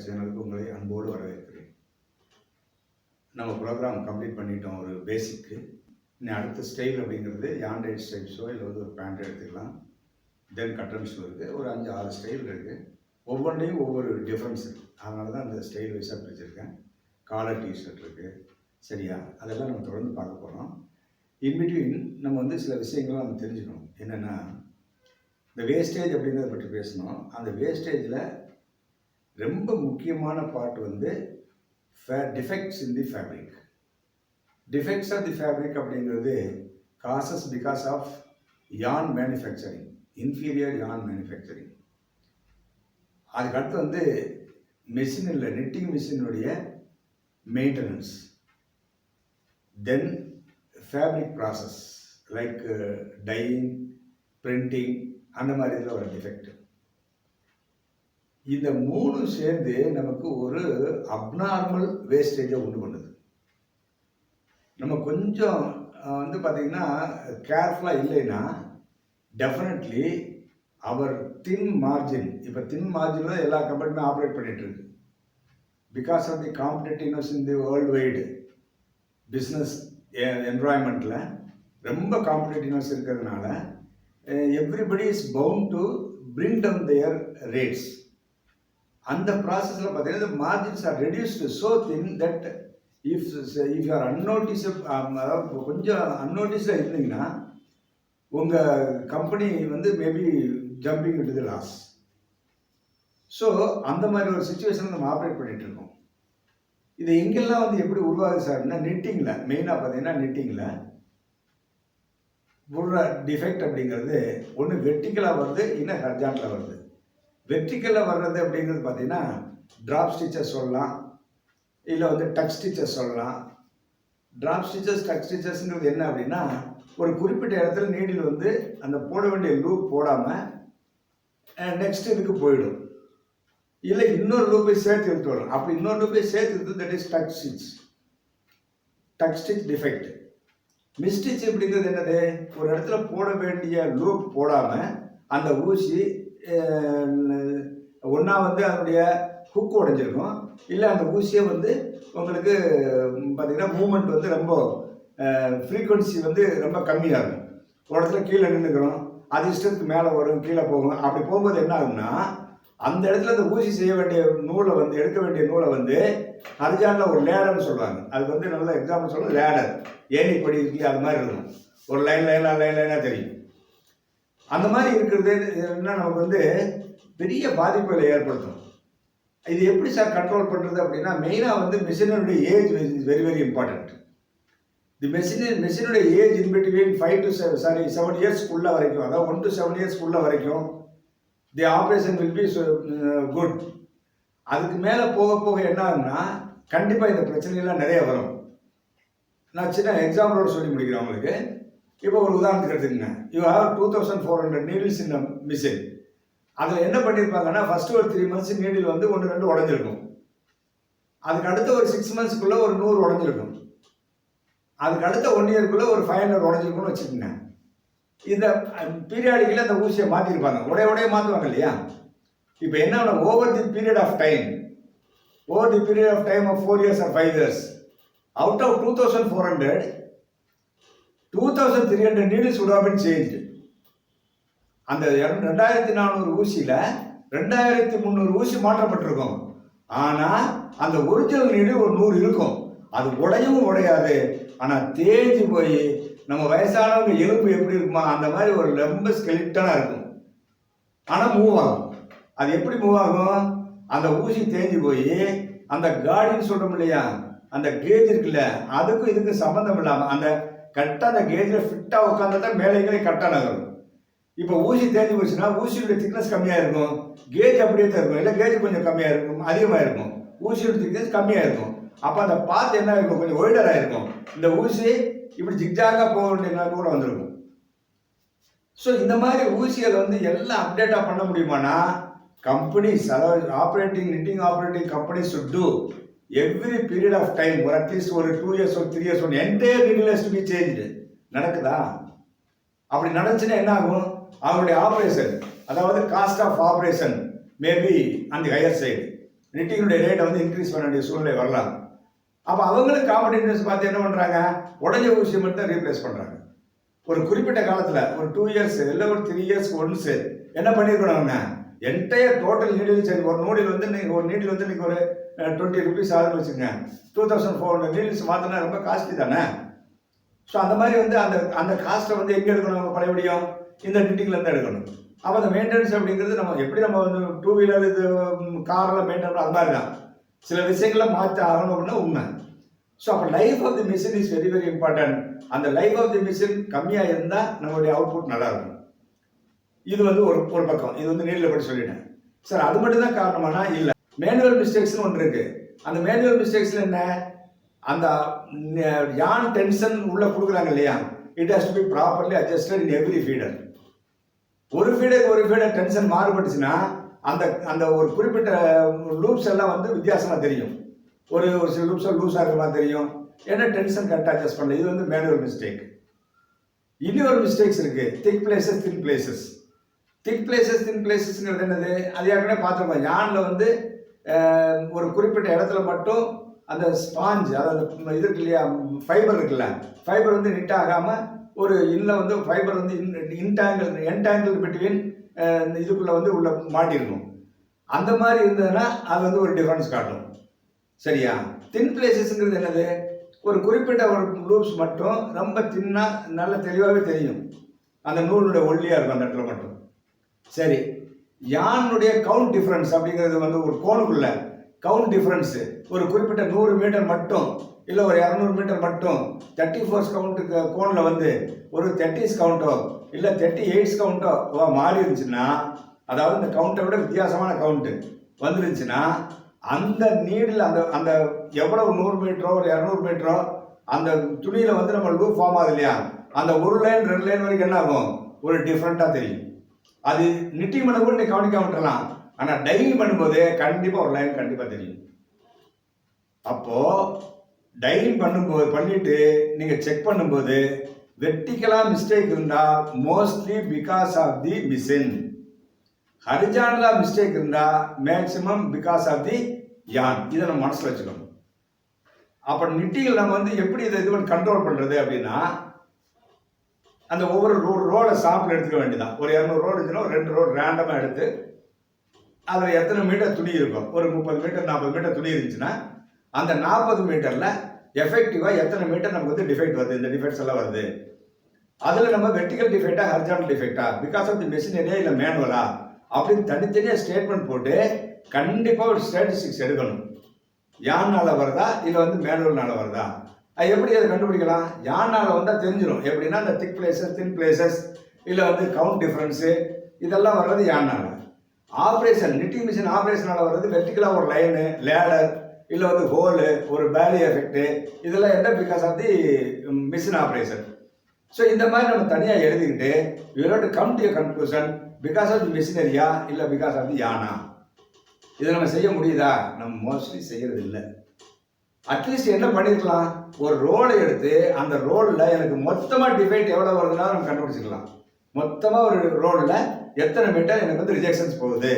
சேனலுக்கு உங்களை அன்போடு வரவேற்கிறேன். நம்ம ப்ரோக்ராம் கம்ப்ளீட் பண்ணிட்டோம் ஒரு பேசிக்கு. இன்னும் அடுத்த ஸ்டைல் அப்படிங்கிறது யாண்டைட் ஸ்டைல்ஸோ இல்லை வந்து ஒரு பேண்ட் எடுத்துக்கலாம். தென் கட்டன் ஷூ இருக்குது. ஒரு 5-6 ஸ்டைல் இருக்குது. ஒவ்வொன்றையும் ஒவ்வொரு டிஃப்ரென்ஸ் இருக்குது. அதனால தான் அந்த ஸ்டைல் வைஸாக பிரிச்சிருக்கேன். காலர் டிஷர்ட் இருக்குது. சரியா? அதெல்லாம் நம்ம தொடர்ந்து பார்க்க போகிறோம். இன்பிட்வீன் நம்ம வந்து சில விஷயங்கள்லாம் நம்ம தெரிஞ்சுக்கணும். என்னென்னா, இந்த வேஸ்டேஜ் அப்படிங்கிறத பற்றி பேசணும். அந்த வேஸ்டேஜில் ரொம்ப முக்கியமான பார்ட் வந்து defects in the fabric. Defects of the fabric அப்படிங்கிறது causes because of yarn manufacturing, inferior yarn manufacturing. அதுக்கடுத்து வந்து மெஷினில் நிட்டிங் மிஷினுடைய maintenance, then fabric process like dyeing, printing, அந்த மாதிரி இதில் ஒரு டிஃபெக்ட். இந்த மூணும் சேர்ந்து நமக்கு ஒரு அப்நார்மல் வேஸ்டேஜை உண்டு பண்ணுது. நம்ம கொஞ்சம் வந்து பார்த்திங்கன்னா கேர்ஃபுல்லாக இல்லைன்னா டெஃபினெட்லி அவர் தின் மார்ஜின், இப்போ தின் மார்ஜினில் தான் எல்லா கம்பெனியுமே ஆப்ரேட் பண்ணிகிட்டு இருக்கு. Because of the competitiveness in the world wide business என்வாயன்மெண்ட்டில் ரொம்ப காம்படிட்டிவ்னஸ் இருக்கிறதுனால everybody is bound to bring down their rates. அந்த ப்ராசஸில் பார்த்தீங்கன்னா the margins are reduced so thin that if you are unnoticed, அதாவது கொஞ்சம் அன்நோட்டிஸ்டாக இருந்தீங்கன்னா உங்கள் கம்பெனி வந்து maybe jumping into the loss. So அந்த மாதிரி ஒரு சுச்சுவேஷன் நம்ம ஆப்ரேட் பண்ணிகிட்டு இருக்கோம். இது எங்கெல்லாம் வந்து எப்படி உருவாகுது சார்னா, நிட்டிங்கில் மெயினாக பார்த்தீங்கன்னா நிட்டிங்கில் உள்ள டிஃபெக்ட் அப்படிங்கிறது ஒன்று வெர்டிக்கலாக வருது, இன்னும் ஹரிசாண்டலாக வருது. வெர்டிக்கலில் வர்றது அப்படிங்கிறது பார்த்தீங்கன்னா ட்ராப் ஸ்டிச்சஸ் சொல்லலாம், இல்லை வந்து டக் ஸ்டிச்சஸ் சொல்லலாம். ட்ராப் ஸ்டிச்சஸ், டக் ஸ்டிச்சஸ்ங்கிறது என்ன அப்படின்னா, ஒரு குறிப்பிட்ட இடத்துல நீடில் வந்து அந்த போட வேண்டிய லூப் போடாமல் நெக்ஸ்ட் இதுக்கு போயிடும், இல்லை இன்னொரு லூப்பை சேர்த்து எடுத்து வரும். அப்படி இன்னொரு லூப்பை சேர்த்து எடுத்து that is tuck stitch, tuck stitch defect. Miss stitch அப்படிங்கிறது என்னது, ஒரு இடத்துல போட வேண்டிய லூப் போடாமல் அந்த ஊசி ஒன்றா வந்து அதனுடைய ஹுக் உடைஞ்சிருக்கும், இல்லை அந்த ஊசியை வந்து உங்களுக்கு பார்த்திங்கன்னா மூமெண்ட் வந்து ரொம்ப ஃப்ரீக்குவன்சி வந்து ரொம்ப கம்மியாக இருக்கும். ஒரு இடத்துல கீழே நின்றுக்கிறோம், அது இஷ்டத்துக்கு மேலே வரும், கீழே போகும். அப்படி போகும்போது என்ன ஆகும்னா, அந்த இடத்துல அந்த ஊசி செய்ய வேண்டிய நூலை வந்து எடுக்க வேண்டிய நூலை வந்து ஹரிசாண்டலில் ஒரு லேடர்னு சொல்லுவாங்க. அதுக்கு வந்து நல்ல எக்ஸாம்பிள் சொல்லுங்கள், லேடர், ஏணிப்படி இருக்கு, அது மாதிரி இருக்கும். ஒரு லைனாக தெரியும். அந்த மாதிரி இருக்கிறது என்ன நமக்கு வந்து பெரிய பாதிப்புகளை ஏற்படுத்தும். இது எப்படி சார் கண்ட்ரோல் பண்ணுறது அப்படின்னா, மெயினாக வந்து மிஷினுடைய age is very very important. The மிஷினுடைய ஏஜ் இன் பிட்வீன் 7 இயர்ஸ்க்குள்ள வரைக்கும், அதாவது 1 to 7 இயர்ஸ்க்குள்ள வரைக்கும் the operation will be good. அதுக்கு மேலே போக போக என்ன ஆகுன்னா கண்டிப்பாக இந்த பிரச்சனைகள்லாம் நிறைய வரும். நான் சின்ன எக்ஸாம்பிளோட சொல்லி முடிக்கிறேன் உங்களுக்கு. இப்போ ஒரு உதாரணத்துக்கு எடுத்துக்கங்க. You have 2400 needles in machine. அதில் என்ன பண்ணியிருப்பாங்கன்னா, ஃபஸ்ட்டு ஒரு 3 months நீடில் வந்து 1-2 உடஞ்சிருக்கும். அதுக்கு அடுத்த ஒரு 6 monthsக்குள்ளே ஒரு 100 உடஞ்சிருக்கும். அதுக்கு அடுத்த 1 yearக்குள்ளே ஒரு 500 உடஞ்சிருக்கும்னு வச்சுக்கோங்க. இந்த பீரியாடிக்கில் அந்த ஊசியை மாற்றிருப்பாங்க, உடைய மாற்றுவாங்க இல்லையா. இப்போ என்ன over the period of time of 4 years or 5 years, out of 2400, 2300 needles would have been changed. அந்த 2400 ஊசியில் 2300 ஊசி மாற்றப்பட்டிருக்கும். ஆனால் அந்த ஒரிஜினல் நீடில் ஒரு 100 இருக்கும். அது உடையவும் உடையாது, ஆனால் தேஞ்சு போய் நம்ம வயசானவங்க எலும்பு எப்படி இருக்குமா அந்த மாதிரி ஒரு ரொம்ப ஸ்கெலிட்டனாக இருக்கும். ஆனால் மூவ் ஆகும். அது எப்படி மூவ் ஆகும், அந்த ஊசி தேஞ்சு போய் அந்த காடின்னு சொல்கிறோம் இல்லையா, அந்த கேஜ் இருக்குல்ல, அதுக்கும் இதுக்கும் சம்மந்தம் இல்லாமல் அந்த கரெக்டாக அந்த கேஜில் ஃபிட்டாக உட்காந்து தான் மேலைகளே கரெக்டாக நகரும். இப்போ ஊசி தேஞ்சு போச்சுன்னா ஊசியோட திக்னஸ் கம்மியாக இருக்கும், கேஜ் அப்படியே தான் இருக்கும், இல்லை கேஜ் கொஞ்சம் கம்மியாக இருக்கும், அதிகமாக இருக்கும், ஊசியோட திக்னஸ் கம்மியாக இருக்கும். அப்போ அந்த பாத்து என்ன இருக்கும், கொஞ்சம் ஒய்டராக இருக்கும். இந்த ஊசி இப்படி ஜிக்ஜாகாக போக வேண்டிய கூட வந்திருக்கும். ஸோ இந்த மாதிரி ஊசியை வந்து எல்லாம் அப்டேட்டாக பண்ண முடியுமானா, கம்பெனிஸ், அதாவது knitting operating companies should do every period of time, or at least ஒரு 2 years or 3 years ஒரு entire needle has to be changed. நடக்குதா? அப்படி நடந்துச்சுன்னா என்ன ஆகும், அவங்களுடைய ஆப்ரேஷன், அதாவது காஸ்ட் ஆஃப் ஆப்ரேஷன் மேபி அந்த ஹையர் சைடு. நிட்டிங்களுடைய ரேட்டை வந்து இன்க்ரீஸ் பண்ண வேண்டிய சூழ்நிலை வரலாம். அப்போ அவங்களுக்கு காம்படிட்டர்ஸ் பார்த்து என்ன பண்ணுறாங்க, உடஞ்ச ஊசியை மட்டும் ரீப்ளேஸ் பண்ணுறாங்க. ஒரு குறிப்பிட்ட காலத்தில் ஒரு 2 இயர்ஸ் இல்லை ஒரு 3 இயர்ஸ் ஒன்ஸு என்ன பண்ணியிருக்கணும் அவங்க என்டையர் டோட்டல் நீடில் சரி ஒரு நூடில் வந்து நீங்கள் ஒரு நீடில் வந்து நீங்கள் ஒரு 20 ருபீஸ் ஆகுதுன்னு வச்சுக்கோங்க, 2400 நீடில்ஸ் மாற்றினா ரொம்ப காஸ்ட்லி தானே. ஸோ அந்த மாதிரி வந்து அந்த அந்த காஸ்ட்டை வந்து எங்கே எடுக்கணும், நம்ம பழையபடியும் இந்த நிட்டிங்லேருந்து எடுக்கணும். அப்போ அந்த மெயின்டெனன்ஸ் அப்படிங்கிறது நம்ம எப்படி நம்ம வந்து 2 வீலர் இது காரில் மெயின்டைன் அது மாதிரி தான் சில விஷயங்களை மாற்ற ஆகணும் அப்படின்னா உண்மை. ஸோ அப்போ life of the machine is very very important. அந்த லைஃப் ஆஃப் தி மிஷின் கம்மியாக இருந்தால் நம்மளுடைய அவுட்புட் நல்லா இருக்கும். இது வந்து ஒரு ஒரு பக்கம், இது வந்து நீடில் படி சொல்லிட்டேன் சார். அது மட்டும் தான் காரணமானா இல்லை, மேனுவல் மிஸ்டேக்ஸ்னு ஒன்று இருக்குது. அந்த மேனுவல் மிஸ்டேக்ஸில் என்ன, அந்த யான் டென்ஷன் உள்ள கொடுக்குறாங்க இல்லையா, it has to be properly adjusted in every feeder. ஒரு ஃபீடர் டென்ஷன் மாறுபட்டுச்சுன்னா அந்த அந்த ஒரு குறிப்பிட்ட லூப்ஸ் எல்லாம் வந்து வித்தியாசமாக தெரியும். ஒரு சில லூப்ஸ் லூஸாக இருக்கிற மாதிரி தெரியும், ஏன்னா டென்ஷன் கரெக்டாக அட்ஜஸ்ட் பண்ணல. இது வந்து மேனுவல் மிஸ்டேக். இன்னொரு மிஸ்டேக்ஸ் இருக்குது, திக் பிளேசஸ் தின் பிளேசஸ். திக் பிளேசஸ் தின் பிளேசஸ்ங்கிறது என்னது, அது ஏற்கனவே பார்த்துருக்கோம். யானில் வந்து ஒரு குறிப்பிட்ட இடத்துல மட்டும் அந்த ஸ்பாஞ்ச், அதாவது இது இருக்கு இல்லையா, ஃபைபர் இருக்குல்ல, ஃபைபர் வந்து நிட் ஆகாமல் ஒரு இன்னும் வந்து ஃபைபர் வந்து என்டாங்கிள் பிட்வீன் இதுக்குள்ளே வந்து உள்ள மாட்டிருக்கும். அந்த மாதிரி இருந்ததுன்னா அது வந்து ஒரு டிஃபரன்ஸ் காட்டும். சரியா? தின் பிளேசஸ்ங்கிறது என்னது, ஒரு குறிப்பிட்ட ஒரு லூப்ஸ் மட்டும் ரொம்ப தின்னா நல்ல தெளிவாகவே தெரியும், அந்த நூலுடைய ஒல்லியாக இருக்கும் அந்த இடத்துல மட்டும். சரி, யானுடைய கவுண்ட் டிஃப்ரென்ஸ் அப்படிங்கிறது வந்து ஒரு கோனுக்குள்ள கவுண்ட் டிஃப்ரென்ஸு ஒரு குறிப்பிட்ட 100 மீட்டர் மட்டும் இல்லை ஒரு 200 மீட்டர் மட்டும் 34 கவுண்ட்டுக்கு கோனில் வந்து ஒரு 30s கவுண்டோ இல்லை 38s கவுண்டோ மாறி இருந்துச்சுன்னா, அதாவது இந்த கவுண்ட்டை விட வித்தியாசமான கவுண்ட்டு வந்துருந்துச்சுன்னா, அந்த நீடில் அந்த அந்த எவ்வளவு 100 மீட்டரோ ஒரு 200 மீட்டரோ அந்த துணியில் வந்து நம்ம லூப் ஃபார்ம் ஆகுது இல்லையா, அந்த ஒரு லைன் 2 லைன் வரைக்கும் என்ன ஆகும், ஒரு டிஃப்ரெண்ட்டாக தெரியும். அது நிட்டிங் பண்ணும்போது நீ கவனிக்காம விட்டுறலாம், ஆனால் டையிங் பண்ணும்போது கண்டிப்பாக ஒரு லைன் கண்டிப்பாக தெரியும். அப்போது டையிங் பண்ணும்போது பண்ணிவிட்டு நீங்கள் செக் பண்ணும்போது வெர்டிக்கலாக மிஸ்டேக் இருந்தால் mostly because of the machine, ஹரிஜானலாக மிஸ்டேக் இருந்தால் maximum because of the yarn. இதை நம்ம மனசில் வச்சுக்கணும். அப்போ நிட்டிகள் நம்ம வந்து எப்படி இதை இது கண்ட்ரோல் பண்ணுறது அப்படின்னா, அந்த ஒவ்வொரு ரோடை சாம்பிள் எடுத்துக்க வேண்டியதான். ஒரு 200 ரோடு இருந்துச்சுன்னா ஒரு 2 ரோடு ரேண்டமாக எடுத்து அதில் எத்தனை மீட்டர் துணி இருக்கும், ஒரு 30 மீட்டர் 40 மீட்டர் துணி இருந்துச்சுன்னா அந்த 40 மீட்டரில் எஃபெக்டிவாக எத்தனை மீட்டர் நமக்கு வந்து டிஃபெக்ட் வருது, இந்த டிஃபெக்ட்ஸ் எல்லாம் வருது. அதில் நம்ம வெர்டிக்கல் டிஃபெக்டா ஹரிஜானல் டிஃபெக்டா பிகாஸ் ஆஃப் தி மெஷினரியா இல்லை மேனுவலா அப்படின்னு தனித்தனியாக ஸ்டேட்மெண்ட் போட்டு கண்டிப்பாக ஒரு ஸ்டாட்டிஸ்டிக்ஸ் எடுக்கணும். யானால் வருதா இல்லை வந்து மேனுவல்னால வருதா, அது எப்படி அதை கண்டுபிடிக்கலாம். யானால் வந்தால் தெரிஞ்சிடும். எப்படின்னா இந்த திக் பிளேசஸ் தின் பிளேசஸ் இல்லை வந்து கவுண்ட் டிஃப்ரென்ஸு இதெல்லாம் வர்றது யானால். ஆப்ரேஷன் நிட்டிங் மிஷின் ஆப்ரேஷனால் வர்றது வெர்டிக்கலாக ஒரு லைனு லேடர் இல்லை வந்து ஹோலு ஒரு பேலி எஃபெக்ட்டு, இதெல்லாம் என்ன because of the machine operation. So இந்த மாதிரி நம்ம தனியாக எழுதிக்கிட்டு you have to come to a conclusion because of the மிஷினரியா இல்லை பிகாஸ் ஆஃப் தி யானா. இதை நம்ம செய்ய முடியுதா, நம்ம மோஸ்ட்லி செய்கிறது இல்லை. அட்லீஸ்ட் என்ன பண்ணிருக்கலாம், ஒரு ரோலை எடுத்து அந்த ரோலில் எனக்கு மொத்தமாக டிஃபெக்ட் எவ்வளோ வருதுன்னா நம்ம கண்டுபிடிச்சிக்கலாம். மொத்தமாக ஒரு ரோலில் எத்தனை மீட்டர் எனக்கு வந்து ரிஜெக்ஷன்ஸ் போகுது,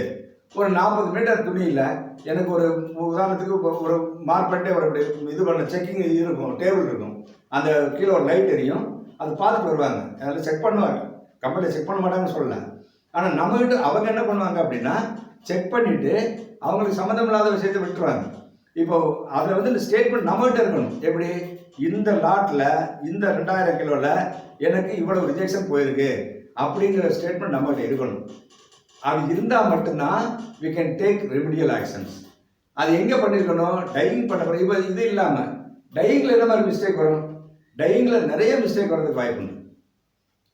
ஒரு 40 மீட்டர் துணியில் எனக்கு ஒரு உதாரணத்துக்கு ஒரு மார்பெட்டே ஒரு இது பண்ண செக்கிங் இருக்கும், டேபிள் இருக்கும், அந்த கீழே ஒரு லைட் எரியும், அது பார்த்துட்டு வருவாங்க, அதில் செக் பண்ணுவாங்க. கம்பெனியில் செக் பண்ண மாட்டாங்கன்னு சொல்லலை, ஆனால் நம்மகிட்ட அவங்க என்ன பண்ணுவாங்க அப்படின்னா செக் பண்ணிவிட்டு அவங்களுக்கு சம்மந்தம் இல்லாத விஷயத்தை விட்டுருவாங்க. இப்போ அதில் வந்து இந்த ஸ்டேட்மெண்ட் நம்மகிட்ட இருக்கணும். எப்படி, இந்த லாட்டில் இந்த 2000 கிலோவில் எனக்கு இவ்வளவு ரிஜெக்ஷன் போயிருக்கு அப்படிங்கிற ஸ்டேட்மெண்ட் நம்மகிட்ட இருக்கணும். அது இருந்தால் மட்டும்தான் we can take remedial actions. அது எங்கே பண்ணியிருக்கணும், டையிங் பண்ண. இப்போ இது இல்லாமல் டையிங்கில் என்ன மாதிரி மிஸ்டேக் வரும், டையிங்கில் நிறைய மிஸ்டேக் வர்றதுக்கு வாய்ப்பு உண்டு.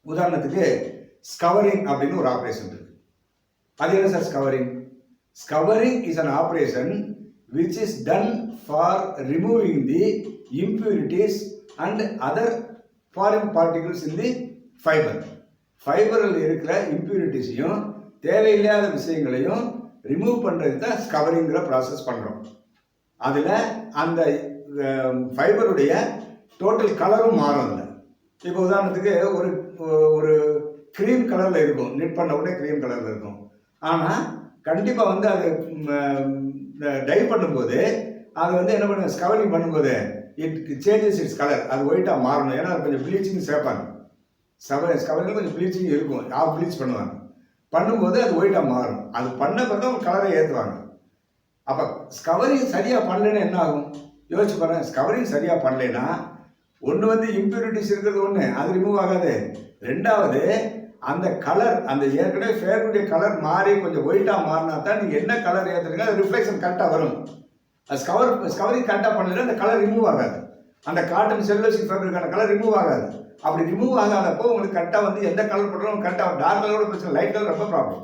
உதாரணத்துக்கு ஸ்கவரிங் அப்படின்னு ஒரு ஆப்ரேஷன் இருக்குது. அது என்ன sir scouring? Scouring is an operation which is done for removing the impurities and other foreign particles in the fiber. ஃபைபரில் இருக்கிற இம்ப்யூரிட்டிஸையும் தேவையில்லாத விஷயங்களையும் ரிமூவ் பண்ணுறது தான் ஸ்கவரிங்கிற ப்ராசஸ் பண்ணுறோம். அதில் அந்த ஃபைபருடைய டோட்டல் கலரும் மாறும். இல்லை இப்போ உதாரணத்துக்கு ஒரு ஒரு க்ரீம் கலரில் இருக்கும், நிட் பண்ண உடனே க்ரீம் கலரில் இருக்கும். ஆனால் கண்டிப்பாக வந்து அது டை பண்ணும்போது அது வந்து என்ன பண்ணுங்க, ஸ்கவரிங் பண்ணும்போது இட் சேஞ்சஸ் இட்ஸ் கலர், அது ஒயிட்டாக மாறணும். ஏன்னா அது கொஞ்சம் ப்ளீச்சிங் சேர்ப்பாங்க. ஸ்கவரிங் கொஞ்சம் ப்ளீச்சிங் இருக்கும், ப்ளீச் பண்ணுவாங்க. பண்ணும்போது அது ஒயிட்டாக மாறும். அது பண்ண பிறகு அவங்க கலரை ஏற்றுவாங்க. அப்போ ஸ்கவரிங் சரியாக பண்ணலைன்னா என்ன ஆகும் யோசிச்சு பாருங்க. ஸ்கவரிங் சரியாக பண்ணலைன்னா ஒன்று வந்து இம்ப்யூரிட்டிஸ் இருக்கிறது ஒன்று, அது ரிமூவ் ஆகாது. ரெண்டாவது அந்த கலர், அந்த ஏற்கனவே ஃபேருடைய கலர் மாறி கொஞ்சம் ஒயிட்டாக மாறினா தான் நீங்கள் என்ன கலர் ஏற்றுறீங்க அது ரிஃப்ளெக்ஷன் கரெக்டாக வரும். அது ஸ்கவரிங் கரெக்டாக பண்ணலைன்னா அந்த கலர் ரிமூவ் ஆகாது. அந்த காட்டன் செல்லுலோசிக் ஃபேப்ரிக்கான கலர் ரிமூவ் ஆகாது. அப்படி ரிமூவ் ஆகாதப்போ உங்களுக்கு கரெக்டாக வந்து எந்த கலர் பண்ணுறோம் கரெக்டாக, டார்க் கலரோட பிரச்சனை, லைட் கலர் ரொம்ப ப்ராப்ளம்.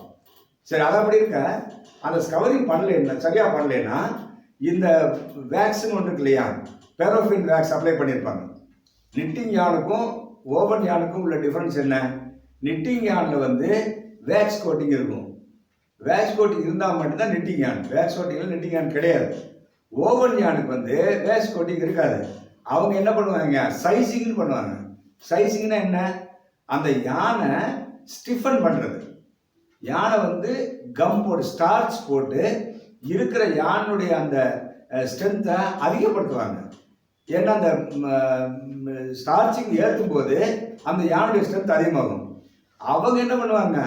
சரி, அது அப்படி இருக்க அந்த ஸ்கவரிங் பண்ணலைன்னா, சரியாக பண்ணலைன்னா இந்த வேக்ஸ்ன்னு ஒன்று இருக்கு இல்லையா, பேரோஃபின் வேக்ஸ் அப்ளை பண்ணியிருப்பாங்க. நிட்டிங் யானுக்கும் ஓவன் யானுக்கும் உள்ள டிஃப்ரென்ஸ் என்ன? நிட்டிங் யானில் வந்து வேக்ஸ் கோட்டிங் இருக்கும். வேக்ஸ் கோட்டிங் இருந்தால் மட்டும்தான் நிட்டிங் யான். வேக்ஸ் கோட்டிங்கில் நிட்டிங் யான் கிடையாது. ஓவன் யானுக்கு வந்து வேக்ஸ் கோட்டிங் இருக்காது. அவங்க என்ன பண்ணுவாங்க, சைசிங்னு பண்ணுவாங்க. சைசிங்னா என்ன? அந்த யானை ஸ்டிஃபன் பண்ணுறது. யானை வந்து கம் போட்டு ஸ்டார்ச் போட்டு இருக்கிற யானுடைய அந்த ஸ்ட்ரென்த்தை அதிகப்படுத்துவாங்க. ஏன்னா அந்த ஸ்டார்ச்சிங் ஏற்றும் போது அந்த யானுடைய ஸ்ட்ரென்த் அதிகமாகும். அவங்க என்ன பண்ணுவாங்க,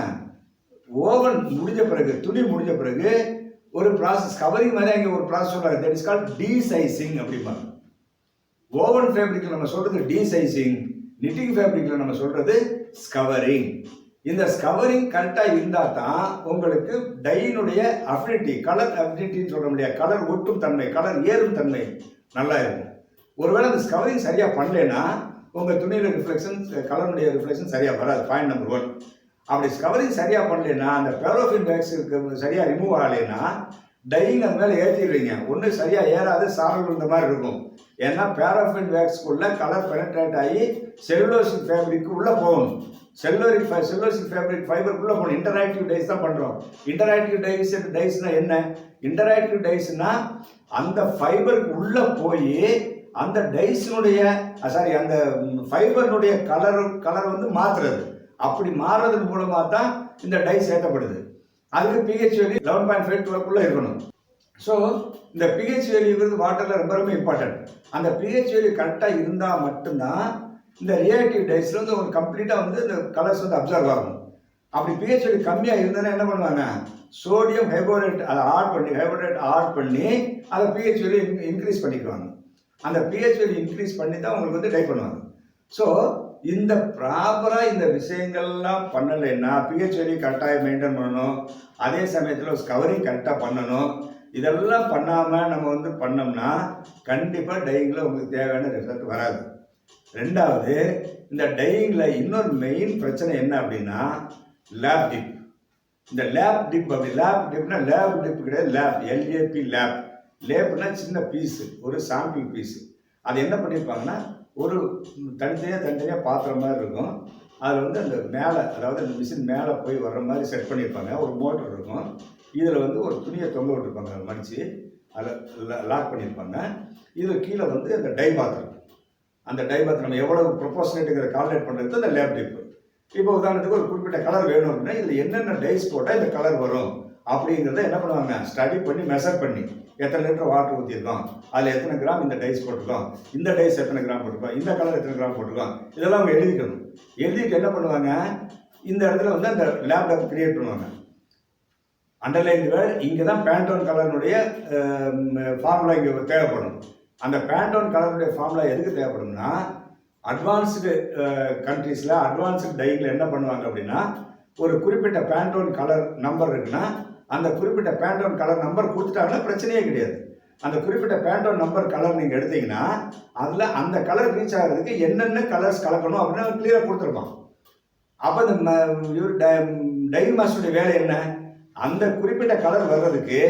ஓவன் முடிஞ்ச பிறகு, துணி முடிஞ்ச பிறகு ஒரு ப்ராசஸ், கவரிங் மாதிரி அங்கே ஒரு ப்ராசஸ் சொல்கிறாங்க. தட் இஸ் கால்ட் டீசைசிங் அப்படிம்பாங்க. ஓவன் ஃபேப்ரிக்கில் நம்ம சொல்கிறது டீசைசிங், நிட்டிங் ஃபேப்ரிக்கில் நம்ம சொல்கிறது ஸ்கவரிங். இந்த ஸ்கவரிங் கரெக்டாக இருந்தால் தான் உங்களுக்கு டையினுடைய அஃபினிட்டி, கலர் அஃபினிட்டின்னு சொல்ல முடியாது, கலர் ஒட்டும் தன்மை, கலர் ஏறும் தன்மை நல்லா இருக்கும். ஒருவேளை அந்த ஸ்கவரிங் சரியாக பண்ணலைன்னா உங்கள் துணியில் ரிஃப்ளெக்ஷன், கலருடைய ரிஃப்ளெக்ஷன் சரியாக வராது. Point number 1. அப்படி ஸ்கவரிங் சரியாக பண்ணலைன்னா, அந்த பேரோஃபின் வேக்ஸ் சரியாக ரிமூவ் ஆகலைன்னா டையிங் அது மேலே ஏற்றிடுவீங்க. ஒன்று சரியாக ஏறாது, சாரல் விழுந்த மாதிரி இருக்கும். ஏன்னா பேராஃபின் வேக்ஸ்க்குள்ளே கலர் பெனட்ரேட் ஆகி செல்லுலோசிக் ஃபேப்ரிக்கு உள்ளே போகணும். செல்லுலோசிக் ஃபேப்ரிக் ஃபைபருக்குள்ளே போகணும். இன்டராக்டிவ் டைஸ் தான் பண்ணுறோம். இன்டராக்டிவ் டைஸ்னால் என்ன? இன்டராக்டிவ் டைஸ்னால் அந்த ஃபைபருக்கு உள்ளே போய் அந்த டைஸினுடைய அந்த ஃபைபர்னுடைய கலர் வந்து மாற்றுறது. அப்படி மாறுறதன் மூலமாக தான் இந்த டைஸ் ஏற்றப்படுது. அதுக்கு pH வேல்யூ 11.5 12 இருக்கணும். ஸோ இந்த pH வேல்யூங்கிறது வாட்டரில் ரொம்ப ரொம்ப இம்பார்ட்டன்ட். அந்த pH வேல்யூ கரெக்டாக இருந்தால் மட்டும்தான் இந்த ரியாக்டிவ் டைஸில் வந்து ஒரு கம்ப்ளீட்டாக வந்து இந்த கலர்ஸ் வந்து அப்சர்வ் ஆகும். அப்படி pH வேல்யூ கம்மியாக இருந்ததுன்னா என்ன பண்ணுவாங்க, சோடியம் ஹைபோரேட் அதை ஆட் பண்ணி அதை pH வேல்யூ இன்க்ரீஸ் பண்ணிக்குவாங்க. அந்த pH வேல்யூ இன்க்ரீஸ் பண்ணி தான் உங்களுக்கு வந்து டை பண்ணுவாங்க. ஸோ இந்த ப்ராப்பராக இந்த விஷயங்கள்லாம் பண்ணலைன்னா pH வேல்யூ கரெக்டாக மெயின்டைன் பண்ணணும். அதே சமயத்தில் ஸ்கவரிங் கரெக்டாக பண்ணணும். இதெல்லாம் பண்ணாமல் நம்ம வந்து பண்ணோம்னா கண்டிப்பாக டையிங்கில் உங்களுக்கு தேவையான ரிசல்ட் வராது. ரெண்டாவது, இந்த டையிங்கில் இன்னொரு மெயின் பிரச்சனை என்ன அப்படின்னா லேப் டிப். இந்த லேப் டிப் டிப்னா லேப் டிப் கிடையாது, LAP லேப்னா சின்ன பீஸு, ஒரு சாம்பிள் பீஸு. அது என்ன பண்ணியிருப்பாங்கன்னா ஒரு தனித்தனியாக பாத்திரம் மாதிரி இருக்கும். அதில் வந்து அந்த மேலே, அதாவது அந்த மிஷின் மேலே போய் வர்ற மாதிரி செட் பண்ணியிருப்பாங்க. ஒரு மோட்டர் இருக்கும். இதில் வந்து ஒரு துணியை தொங்க விட்டுருப்பாங்க, அதை மடித்து அதில் லாக் பண்ணியிருப்பாங்க. இதில் கீழே வந்து அந்த டை பாத்திரம், அந்த டை பாத்திரம் நம்ம எவ்வளவு ப்ரொபோஷனேட்டுங்கிற கால்குலேட் பண்ணுறது அந்த லேப் டிப்பு. இப்போ உதாரணத்துக்கு ஒரு குறிப்பிட்ட கலர் வேணும் அப்படின்னா இதில் என்னென்ன டைஸ் போட்டால் இந்த கலர் வரும் அப்படிங்கிறத என்ன பண்ணுவாங்க, ஸ்டடி பண்ணி மெஷர் பண்ணி எத்தனை லிட்டர் வாட்டர் ஊற்றிருக்கோம், அதில் எத்தனை கிராம் இந்த டைஸ் போட்டிருக்கோம், இந்த டைஸ் எத்தனை கிராம் போட்டிருக்கோம், இந்த கலர் எத்தனை கிராம் போட்டிருக்கோம், இதெல்லாம் அவங்க எழுதிக்கணும். எழுதிட்டு என்ன பண்ணுவாங்க, இந்த இடத்துல வந்து அந்த லேப்டாப் கிரியேட் பண்ணுவாங்க. அண்டர்லைன் வேர்ட், இங்கே தான் பேண்டோன் கலருடைய ஃபார்முலா இங்கே தேவைப்படும். அந்த பேண்டோன் கலருடைய ஃபார்முலா எதுக்கு தேவைப்படும்னா, அட்வான்ஸ்டு கண்ட்ரீஸில் அட்வான்ஸ்டு டையில் என்ன பண்ணுவாங்க அப்படின்னா, ஒரு குறிப்பிட்ட பேண்டோன் கலர் நம்பர் இருக்குன்னா அந்த குறிப்பிட்ட பேண்டோன் கலர் நம்பர் கொடுத்துட்டாங்கன்னா பிரச்சனையே கிடையாது. அந்த குறிப்பிட்ட பேண்டோன் நம்பர் கலர் நீங்கள் எடுத்தீங்கன்னா அதில் அந்த கலர் ரீச் ஆகிறதுக்கு என்னென்ன கலர்ஸ் கலக்கணும் அப்படின்னு கிளியராக கொடுத்துருப்பான். அப்போ இந்த இவர் டை மாஸ்டருடைய வேலை என்ன, அந்த குறிப்பிட்ட கலர் வர்றதுக்கு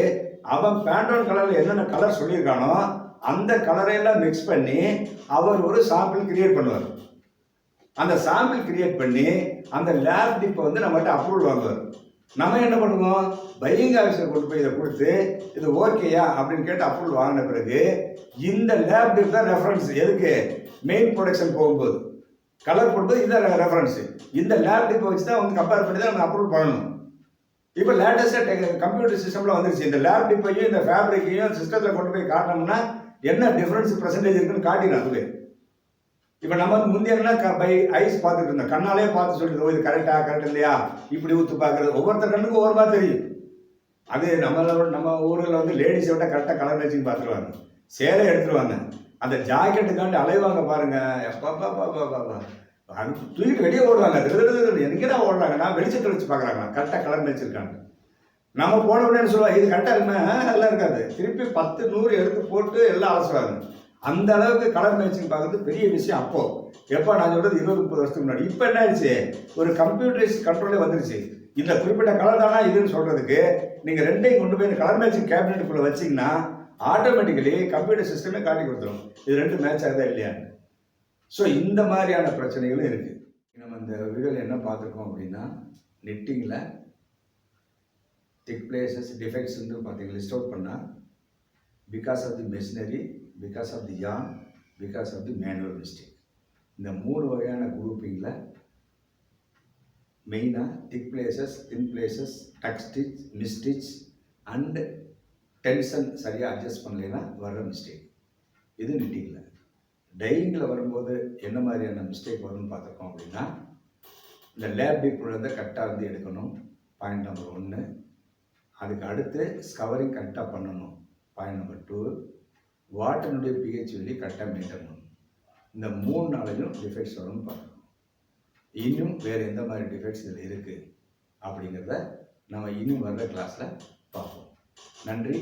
அவன் பேண்டோன் கலரில் என்னென்ன கலர் சொல்லியிருக்கானோ அந்த கலரையெல்லாம் மிக்ஸ் பண்ணி அவர் ஒரு சாம்பிள் கிரியேட் பண்ணுவார். அந்த சாம்பிள் கிரியேட் பண்ணி அந்த லேப் டிப்பை வந்து நம்மகிட்ட அப்ரூவல் வாங்குவார். நம்ம என்ன பண்ணுவோம், பையிங் ஆஃபீஸர் கொண்டு போய் இதை கொடுத்து இது ஓகேயா அப்படின்னு கேட்டு அப்ரூவல் வாங்கின பிறகு இந்த லேப் டிப் தான் ரெஃபரன்ஸ். எதுக்கு, மெயின் ப்ரொடக்ஷன் போகும்போது கலர் போடும்போது இதுதான் ரெஃபரன்ஸ். இந்த லேப் டிப்பை வச்சு தான் அவங்க கம்பேர் பண்ணி தான் நம்ம அப்ரூவல் பண்ணணும். இப்போ லேட்டஸ்ட்டாக கம்ப்யூட்டர் சிஸ்டமில் வந்துருச்சு. இந்த லேப் டிப்பையும் இந்த ஃபேப்ரிக்கையும் சிஸ்டத்தில் கொண்டு போய் காட்டினோம்னா என்ன டிஃப்ரென்ஸ் பர்சன்டேஜ் இருக்குன்னு காட்டிடும் அதுவே. இப்போ நம்ம வந்து முந்தையெல்லாம் பை ஐஸ் பார்த்துட்டு இருந்தோம், கண்ணாலே பார்த்து சொல்லிடுவோம் இது கரெக்ட் இல்லையா, இப்படி ஊற்று பார்க்குறது. ஒவ்வொருத்தர் கண்ணுக்கும் ஒவ்வொரு மாதிரி தெரியும். அது நம்ம ஊரில் வந்து லேடிஸை விட கரெக்டாக கலர் மேட்சிங் பார்த்துருவாங்க, சேலை எடுத்துருவாங்க, அந்த ஜாக்கெட்டுக்காண்டி அலைவாங்க பாருங்க, எப்பா அது தூக்கிட்டு வெளியே ஓடுவாங்க. எங்கேடா ஓடுறாங்கன்னா வெளிச்சத்தில் வச்சு பார்க்குறாங்க கரெக்டாக கலர் மேட்சிருக்காங்க. நம்ம போன உடனே சொல்லுவாங்க இது கரெக்டாக இருக்குன்னா அதெல்லாம் இருக்காது, திருப்பி 10 100 எடுத்து போட்டு எல்லாம் அலசுவாங்க. அந்த அளவுக்கு கலர் மேட்சிங் பார்க்குறது பெரிய விஷயம். அப்போ எப்போ நான் சொல்றது 20-30 வருஷத்துக்கு முன்னாடி. இப்போ என்ன ஆயிடுச்சு, ஒரு கம்ப்யூட்டரைஸ் கண்ட்ரோலே வந்துருச்சு. இந்த குறிப்பிட்ட கலர் தானா இதுன்னு சொல்றதுக்கு நீங்க ரெண்டையும் கொண்டு போய் இந்த கலர் மேட்சிங் கேபினெட்டுக்குள்ள வச்சிங்கன்னா ஆட்டோமேட்டிக்கலி கம்ப்யூட்டர் சிஸ்டமே காட்டி கொடுத்துரும் இது ரெண்டு மேட்ச் ஆகுதா இல்லையான்னு. ஸோ இந்த மாதிரியான பிரச்சனைகளும் இருக்கு. நம்ம இந்த வீடியோவில் என்ன பார்த்துருக்கோம் அப்படின்னா, நிட்டிங்கில் திக் பிளேசஸ் டிஃபெக்ட்ஸ் வந்து பார்த்தீங்கன்னா லிஸ்ட் அவுட் பண்ணால் because of the machinery, because of the yarn, because of the manual mistake. இந்த 3 வகையான குரூப்பிங்கில் மெயினாக thick places, thin places, tuck stitch, miss stitch and tension சரியாக அட்ஜஸ்ட் பண்ணலைன்னா வர்ற மிஸ்டேக். இது நிட்டிங்கில். டையிங்கில் வரும்போது என்ன மாதிரியான மிஸ்டேக் வரும்னு பார்த்துருக்கோம் அப்படின்னா, இந்த லேப் டிப்லேருந்து கரெக்டாக வந்து எடுக்கணும், பாயிண்ட் நம்பர் 1. அதுக்கு அடுத்து ஸ்கவரிங் கரெக்டாக பண்ணணும், பாயிண்ட் நம்பர் 2. வாட்டருடைய பிஹெச் வேல்யூ கரெக்டாக மெயின்டைன் பண்ணணும். இந்த 3 நாளையும் டிஃபெக்ட்ஸ் வரும்னு பார்க்கணும். இன்னும் வேறு எந்த மாதிரி டிஃபெக்ட்ஸ் இதில் இருக்குது அப்படிங்கிறத நம்ம இன்னும் வர்ற கிளாஸில் பார்ப்போம். நன்றி.